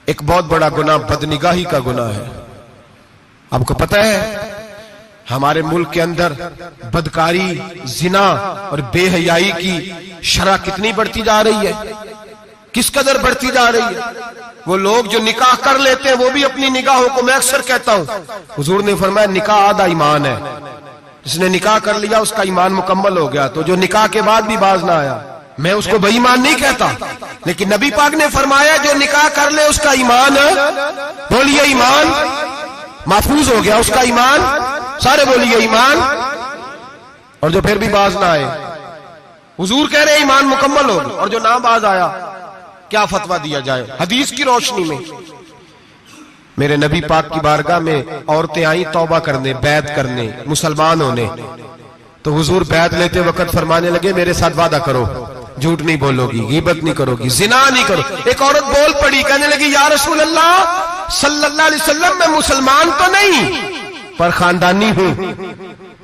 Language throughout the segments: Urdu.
ایک بہت بڑا گناہ بدنگاہی کا گناہ ہے. آپ کو پتہ ہے ہمارے ملک کے اندر بدکاری، زنا اور بے حیائی کی شرح کتنی بڑھتی جا رہی ہے، کس قدر بڑھتی جا رہی ہے. وہ لوگ جو نکاح کر لیتے ہیں وہ بھی اپنی نگاہوں کو، میں اکثر کہتا ہوں، حضور نے فرمایا نکاح آدھا ایمان ہے. جس نے نکاح کر لیا اس کا ایمان مکمل ہو گیا. تو جو نکاح کے بعد بھی باز نہ آیا، میں اس کو بے ایمان نہیں کہتا، لیکن نبی پاک نے فرمایا جو نکاح کر لے اس کا ایمان، بولیے ایمان محفوظ ہو گیا، اس کا ایمان، سارے بولیے ایمان. اور جو پھر بھی باز نہ آئے، حضور کہہ رہے ایمان مکمل ہو گیا. اور جو نہ باز آیا کیا فتویٰ دیا جائے حدیث کی روشنی میں؟ میرے نبی پاک کی بارگاہ میں عورتیں آئیں توبہ کرنے، بیعت کرنے، مسلمان ہونے. تو حضور بیعت لیتے وقت فرمانے لگے میرے ساتھ وعدہ کرو، جھوٹ نہیں بولو گی، غیبت نہیں کرو گی، زنا نہیں کرو. ایک عورت بول پڑی، کہنے لگی یا رسول اللہ صلی اللہ علیہ وسلم میں مسلمان تو نہیں پر خاندانی ہوں،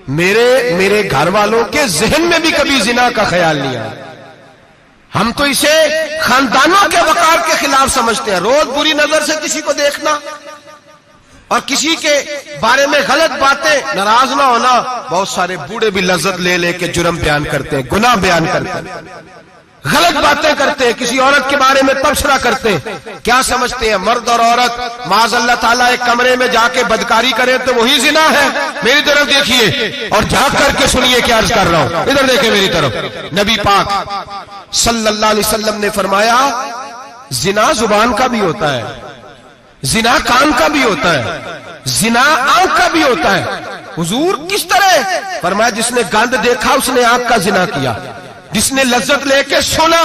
میرے گھر والوں کے ذہن میں بھی کبھی زنا کا خیال نہیں آیا. ہم تو اسے خاندانوں کے وقار کے خلاف سمجھتے ہیں. روز بری نظر سے کسی کو دیکھنا اور کسی کے بارے میں غلط باتیں، ناراض نہ ہونا. بہت سارے بوڑھے بھی لذت لے لے کے جرم بیان کرتے ہیں، گناہ بیان کرتے ہیں، غلط باتیں کرتے ہیں، کسی عورت کے بارے میں تبصرہ کرتے ہیں. کیا سمجھتے ہیں مرد اور عورت معاذ اللہ تعالیٰ ایک کمرے میں جا کے بدکاری کرے تو وہی زنا ہے؟ میری طرف دیکھیے اور جھانک کر کے سنیے کیا عرض کر رہا ہوں، ادھر دیکھیں میری طرف. نبی پاک صلی اللہ علیہ وسلم نے فرمایا زنا زبان کا بھی ہوتا ہے، زنا کان کا بھی ہوتا ہے، زنا آنکھ کا بھی ہوتا ہے. حضور کس طرح فرمایا جس نے گند دیکھا اس نے آنکھ کا زنا کیا، جس نے لذت لے کے سنا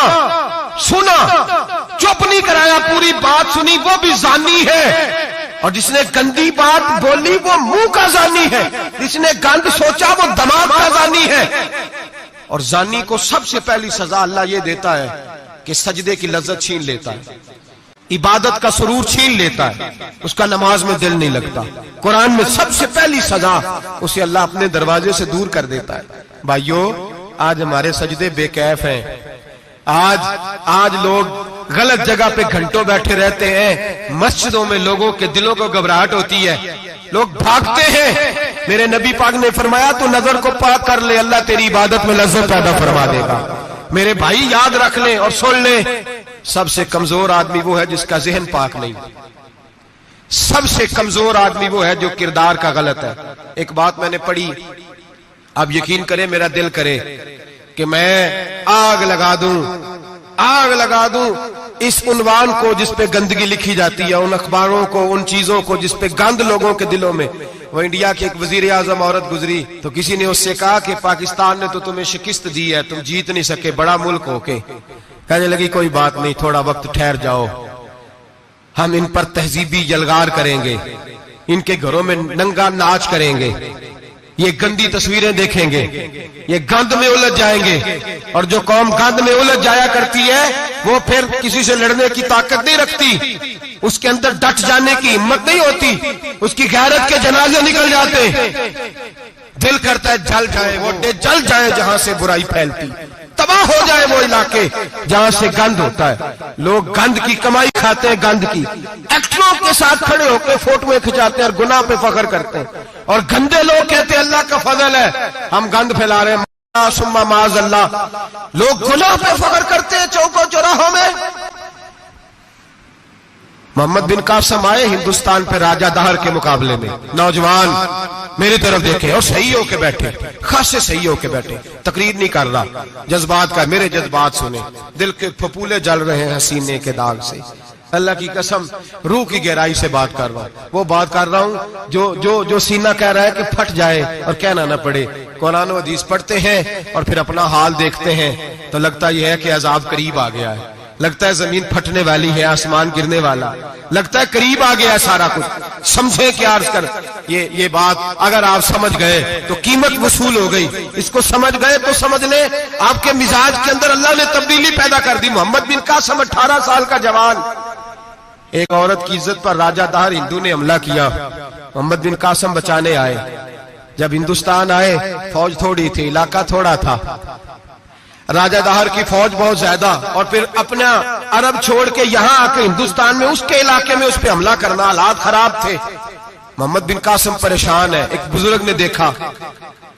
چپ نہیں کرایا، پوری بات سنی، وہ بھی زانی ہے. اور جس نے گندی بات بولی وہ منہ کا زانی ہے، جس نے گند سوچا وہ دماغ کا زانی ہے. اور زانی کو سب سے پہلی سزا اللہ یہ دیتا ہے کہ سجدے کی لذت چھین لیتا ہے، عبادت کا سرور چھین لیتا ہے، اس کا نماز میں دل نہیں لگتا. قرآن میں سب سے پہلی سزا اسے اللہ اپنے دروازے سے دور کر دیتا ہے. بھائیو آج ہمارے سجدے بے کیف ہیں، آج لوگ غلط جگہ پہ گھنٹوں بیٹھے رہتے ہیں. مسجدوں میں لوگوں کے دلوں کو گھبراہٹ ہوتی ہے، لوگ بھاگتے ہیں. میرے نبی پاک نے فرمایا تو نظر کو پاک کر لے، اللہ تیری عبادت میں لذت پیدا فرما دے گا. میرے بھائی یاد رکھ لیں اور سن لیں، سب سے کمزور آدمی وہ ہے جس کا ذہن پاک نہیں. سب سے کمزور آدمی وہ ہے جو کردار کا غلط ہے. ایک بات میں نے پڑھی، آپ یقین کریں میرا دل کرے کہ میں آگ لگا دوں اس عنوان کو جس پہ گندگی لکھی جاتی ہے، ان اخباروں کو، ان چیزوں کو جس پہ گند لوگوں کے دلوں میں. وہ انڈیا کی ایک وزیر اعظم عورت گزری تو کسی نے اس سے کہا کہ پاکستان نے تو تمہیں شکست دی ہے، تم جیت نہیں سکے بڑا ملک ہو کے. کہنے لگی کوئی بات نہیں، تھوڑا وقت ٹھہر جاؤ، ہم ان پر تہذیبی یلغار کریں گے، ان کے گھروں میں ننگا ناچ کریں گے، یہ گندی تصویریں دیکھیں گے، یہ گند میں الجھ جائیں گے. اور جو قوم گند میں الجھ جایا کرتی ہے وہ پھر کسی سے لڑنے کی طاقت نہیں رکھتی، اس کے اندر ڈٹ جانے کی ہمت نہیں ہوتی، اس کی غیرت کے جنازے نکل جاتے. دل کرتا ہے جل جائے وہ جل جائے جہاں سے برائی پھیلتی، تباہ ہو جائے وہ علاقے جہاں سے گند ہوتا ہے. لوگ گند کی کمائی کھاتے ہیں، گند کی. ایکٹروں کے ساتھ کھڑے ہو کے فوٹویں کھچاتے ہیں اور گناہ پہ فخر کرتے ہیں. اور گندے لوگ کہتے ہیں اللہ کا فضل ہے ہم گند پھیلا رہے ہیں، ثم معاذ اللہ. لوگ گناہ پہ فخر کرتے ہیں چوکوں چوراہوں میں. محمد بن قاسم آئے ہندوستان پہ راجہ دہر کے مقابلے میں، نوجوان میری طرف دیکھیں اور صحیح ہو کے بیٹھے، خاصے صحیح ہو کے بیٹھے، تقریر نہیں کر رہا، جذبات کا. میرے جذبات سنیں، دل کے پھپولے جل رہے ہیں حسینے کے داغ سے. اللہ کی قسم روح کی گہرائی سے بات کر رہا ہوں، وہ بات کر رہا ہوں جو سینہ کہہ رہا ہے کہ پھٹ جائے اور کہنا نہ پڑے. قرآن و حدیث پڑھتے ہیں اور پھر اپنا حال دیکھتے ہیں تو لگتا یہ ہے کہ عذاب قریب آ گیا ہے، لگتا ہے زمین پھٹنے والی ہے، آسمان گرنے والا، لگتا ہے قریب آ گیا ہے سارا کچھ. سمجھے کیا عرض کر یہ بات اگر آپ سمجھ گئے تو قیمت وصول ہو گئی. اس کو سمجھ گئے تو سمجھ لیں آپ کے مزاج کے اندر اللہ نے تبدیلی پیدا کر دی. محمد بن قاسم 18 سال کا جوان، ایک عورت کی عزت پر راجہ دہر ہندو نے حملہ کیا، محمد بن قاسم بچانے آئے. جب ہندوستان آئے فوج تھوڑی تھی، علاقہ تھوڑا تھا، راجہ دہر کی فوج بہت زیادہ، اور پھر اپنا عرب چھوڑ کے یہاں آ کے ہندوستان میں اس کے علاقے میں اس پہ حملہ کرنا، حالات خراب تھے۔ محمد بن قاسم پریشان ہے۔ ایک بزرگ نے دیکھا،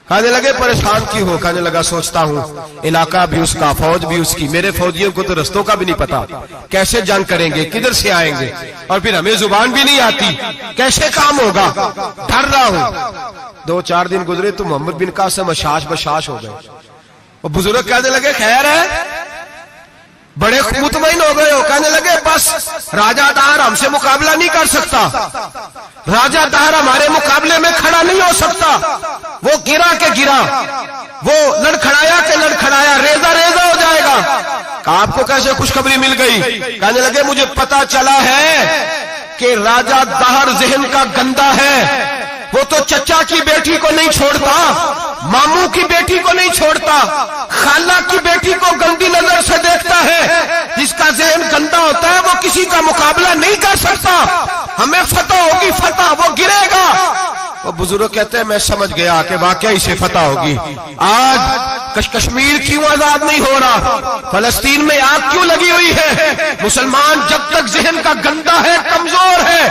کہنے لگے پریشان کیوں ہو؟ کہنے لگا سوچتا ہوں علاقہ بھی اس کا، فوج بھی اس کی، میرے فوجیوں کو تو رستوں کا بھی نہیں پتا، کیسے جنگ کریں گے، کدھر سے آئیں گے، اور پھر ہمیں زبان بھی نہیں آتی، کیسے کام ہوگا، ڈر رہا ہوں۔ 2-4 دن گزرے تو محمد بن قاسم اشاش بشاش ہو گئے۔ وہ بزرگ کہنے لگے خیر ہے، بڑے مطمئن ہو گئے ہو؟ کہنے لگے بس راجہ دہر ہم سے مقابلہ نہیں کر سکتا، راجہ دہر ہمارے مقابلے میں کھڑا نہیں ہو سکتا، وہ گرا کے گرا، وہ لڑکھڑایا کے لڑکھڑایا، ریزہ ریزہ ہو جائے گا۔ آپ کو کیسے خوشخبری مل گئی؟ کہنے لگے مجھے پتا چلا ہے کہ راجہ دہر ذہن کا گندا ہے، وہ تو چچا کی بیٹی کو نہیں چھوڑتا، ماموں کی بیٹی کو نہیں چھوڑتا، خالہ کی بیٹی کو گندی نظر سے دیکھتا ہے۔ جس کا ذہن گندا ہوتا ہے وہ کسی کا مقابلہ نہیں کر سکتا، ہمیں فتح ہوگی، فتح، وہ گرے گا۔ وہ بزرگ کہتے ہیں میں سمجھ گیا کہ واقعی سے فتح ہوگی۔ آج کشمیر کیوں آزاد نہیں ہو رہا، فلسطین میں آگ کیوں لگی ہوئی ہے؟ مسلمان جب تک ذہن کا گندا ہے کمزور ہے،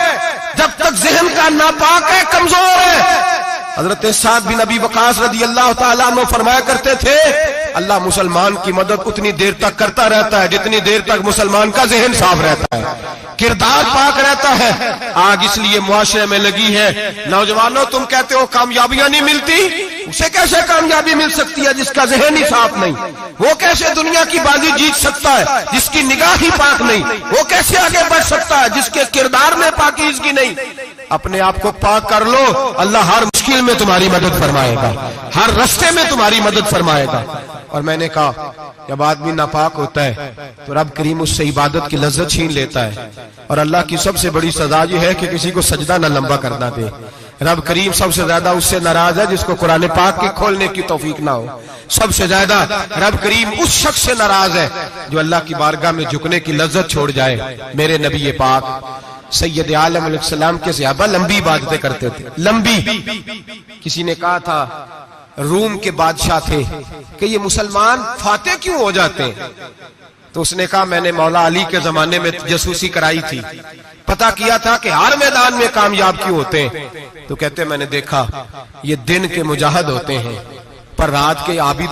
جب تک ذہن کا ناپاک ہے کمزور ہے۔ حضرت سعد بن ابی وقاص رضی اللہ تعالیٰ عنہ فرمایا کرتے تھے اللہ مسلمان کی مدد اتنی دیر تک کرتا رہتا ہے جتنی دیر تک مسلمان کا ذہن صاف رہتا ہے، کردار پاک رہتا ہے۔ آگ اس لیے معاشرے میں لگی ہے۔ نوجوانوں تم کہتے ہو کامیابیاں نہیں ملتی، اسے کیسے کامیابی مل سکتی ہے جس کا ذہن ہی صاف نہیں؟ وہ کیسے دنیا کی بازی جیت سکتا ہے جس کی نگاہ ہی پاک نہیں؟ وہ کیسے آگے بڑھ سکتا ہے جس کے کردار میں پاکیزگی نہیں؟ اپنے آپ کو پاک کر لو، اللہ ہر مشکل میں تمہاری مدد فرمائے گا، ہر رستے میں تمہاری مدد فرمائے گا۔ اور میں نے کہا جب آدمی ناپاک ہوتا ہے تو رب کریم اس سے عبادت کی لذت چھین لیتا ہے، اور اللہ کی سب سے بڑی سزا یہ ہے کہ کسی کو سجدہ نہ لمبا کرنا دے۔ رب کریم سب سے زیادہ اس سے ناراض ہے جس کو قرآن پاک کی کھولنے کی توفیق نہ ہو۔ سب سے زیادہ رب کریم اس شخص سے ناراض ہے جو اللہ کی بارگاہ میں جھکنے کی لذت چھوڑ جائے۔ میرے نبی پاک سید عالم علیہ السلام کے صحابہ لمبی عبادتیں کرتے تھے، لمبی۔ کسی نے کہا تھا روم کے بادشاہ تھے کہ یہ مسلمان فاتح کیوں ہو جاتے ہیں؟ تو اس نے کہا میں نے مولا علی کے زمانے میں جاسوسی کرائی تھی، پتا کیا تھا کہ ہر میدان میں کامیاب کیوں ہوتے ہیں۔ تو کہتے میں نے دیکھا یہ دن کے مجاہد ہوتے ہیں پر رات کے عابد